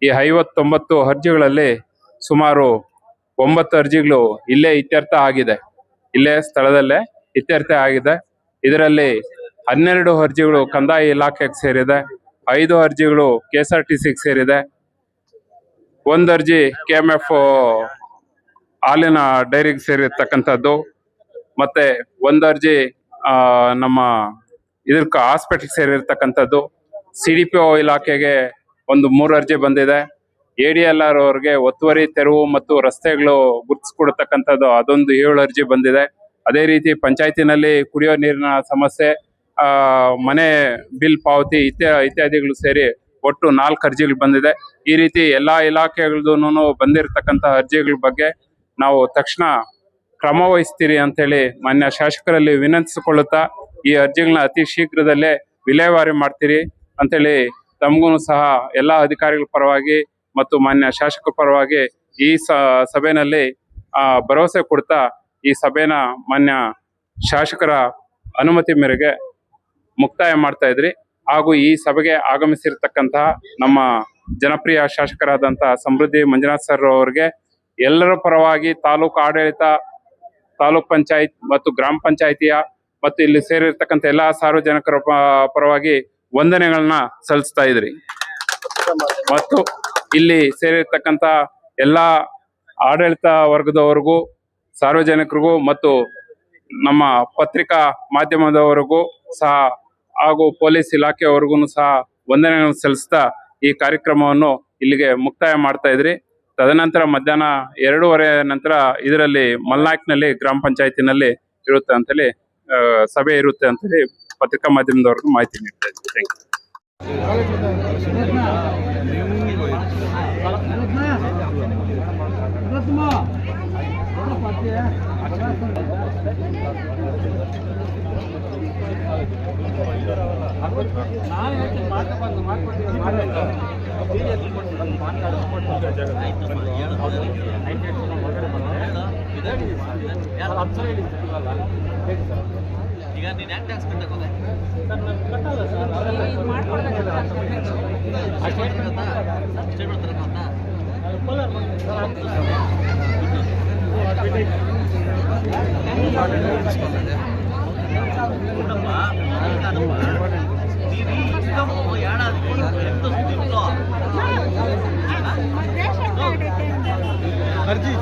ಈ 59 ಅರ್ಜಿಗಳಲ್ಲಿ ಸುಮಾರು 9 ಅರ್ಜಿಗಳು ಇಲ್ಲೇ ಇತ್ಯರ್ಥ ಆಗಿದೆ, ಇಲ್ಲೇ ಸ್ಥಳದಲ್ಲೇ ಇತ್ಯರ್ಥ ಆಗಿದೆ. ಇದರಲ್ಲಿ 12 ಅರ್ಜಿಗಳು ಕಂದಾಯ ಇಲಾಖೆಗೆ ಸೇರಿದೆ, 5 ಅರ್ಜಿಗಳು KSRTCಗೆ ಸೇರಿದೆ, 1 ಅರ್ಜಿ KMF ಹಾಲಿನ ಡೈರಿಗೆ ಸೇರಿರ್ತಕ್ಕಂಥದ್ದು, ಮತ್ತೆ 1 ಅರ್ಜಿ ನಮ್ಮ ಇದಕ್ಕೆ ಹಾಸ್ಪಿಟಲ್ ಸೇರಿರ್ತಕ್ಕಂಥದ್ದು. CDPO ಇಲಾಖೆಗೆ ಒಂದು 3 ಅರ್ಜಿ ಬಂದಿದೆ. ADLR ಅವ್ರಿಗೆ ಒತ್ತುವರಿ ತೆರವು ಮತ್ತು ರಸ್ತೆಗಳು ಗುರುತಿಸ್ಕೊಡ್ತಕ್ಕಂಥದ್ದು ಅದೊಂದು 7 ಅರ್ಜಿ ಬಂದಿದೆ. ಅದೇ ರೀತಿ ಪಂಚಾಯತಿನಲ್ಲಿ ಕುಡಿಯೋ ನೀರಿನ ಸಮಸ್ಯೆ, ಮನೆ ಬಿಲ್ ಪಾವತಿ ಇತ್ಯಾದಿಗಳು ಸೇರಿ ಒಟ್ಟು 4 ಅರ್ಜಿಗಳು ಬಂದಿದೆ. ಈ ರೀತಿ ಎಲ್ಲಾ ಇಲಾಖೆಗಳದೂ ಬಂದಿರತಕ್ಕಂಥ ಅರ್ಜಿಗಳ ಬಗ್ಗೆ ನಾವು ತಕ್ಷಣ ಕ್ರಮ ವಹಿಸ್ತೀರಿ ಅಂತೇಳಿ ಮಾನ್ಯ ಶಾಸಕರಲ್ಲಿ ವಿನಂತಿಸಿಕೊಳ್ಳುತ್ತಾ, ಈ ಅರ್ಜಿಗಳನ್ನ ಅತಿ ಶೀಘ್ರದಲ್ಲೇ ವಿಲೇವಾರಿ ಮಾಡ್ತೀರಿ ಅಂತೇಳಿ ತಮಗೂ ಸಹ ಎಲ್ಲ ಅಧಿಕಾರಿಗಳ ಪರವಾಗಿ ಮತ್ತು ಮಾನ್ಯ ಶಾಸಕರ ಪರವಾಗಿ ಈ ಸಭೆಯಲ್ಲಿ ಭರವಸೆ ಕೊಡ್ತಾ, ಈ ಸಭೆನ ಮಾನ್ಯ ಶಾಸಕರ ಅನುಮತಿ ಮೇರೆಗೆ ಮುಕ್ತಾಯ ಮಾಡ್ತಾ ಇದ್ರಿ. ಹಾಗೂ ಈ ಸಭೆಗೆ ಆಗಮಿಸಿರ್ತಕ್ಕಂತಹ ನಮ್ಮ ಜನಪ್ರಿಯ ಶಾಸಕರಾದಂತಹ ಸಮೃದ್ಧಿ ಮಂಜುನಾಥ್ ಸರ್ ಅವರಿಗೆ ಎಲ್ಲರ ಪರವಾಗಿ ತಾಲೂಕು ಆಡಳಿತ, ತಾಲೂಕ್ ಪಂಚಾಯತ್ ಮತ್ತು ಗ್ರಾಮ ಪಂಚಾಯತಿಯ ಮತ್ತು ಇಲ್ಲಿ ಸೇರಿರ್ತಕ್ಕಂಥ ಎಲ್ಲಾ ಸಾರ್ವಜನಿಕರ ಪರವಾಗಿ ವಂದನೆಗಳನ್ನ ಸಲ್ಲಿಸ್ತಾ ಇದ್ರಿ. ಮತ್ತು ಇಲ್ಲಿ ಸೇರಿರ್ತಕ್ಕಂಥ ಎಲ್ಲಾ ಆಡಳಿತ ವರ್ಗದವರಿಗೂ, ಸಾರ್ವಜನಿಕರಿಗೂ ಮತ್ತು ನಮ್ಮ ಪತ್ರಿಕಾ ಮಾಧ್ಯಮದವರಿಗೂ ಸಹ ಹಾಗೂ ಪೊಲೀಸ್ ಇಲಾಖೆಯವರೆಗೂ ಸಹ ವಂದನೆಗಳನ್ನು ಸಲ್ಲಿಸ್ತಾ ಈ ಕಾರ್ಯಕ್ರಮವನ್ನು ಇಲ್ಲಿಗೆ ಮುಕ್ತಾಯ ಮಾಡ್ತಾ ಇದ್ರಿ. ತದನಂತರ ಮಧ್ಯಾಹ್ನ 2:30 ನಂತರ ಇದರಲ್ಲಿ ಮಲ್ನಾಯಕ್ನಲ್ಲಿ ಗ್ರಾಮ ಪಂಚಾಯತಿನಲ್ಲಿ ಇರುತ್ತೆ ಅಂತೇಳಿ ಸಭೆ ಇರುತ್ತೆ ಅಂತೇಳಿ ಪತ್ರಿಕಾ ಮಾಧ್ಯಮದವರೆಗೂ ಮಾಹಿತಿ ನೀಡ್ತಾ ಇದ್ವಿ. ಥ್ಯಾಂಕ್ ಈಗ ನೀನು ಯಾಕೆ ಟ್ಯಾಕ್ಸ್ ಕಟ್ಟಕ್ಕೆ ಅರ್ಜಿ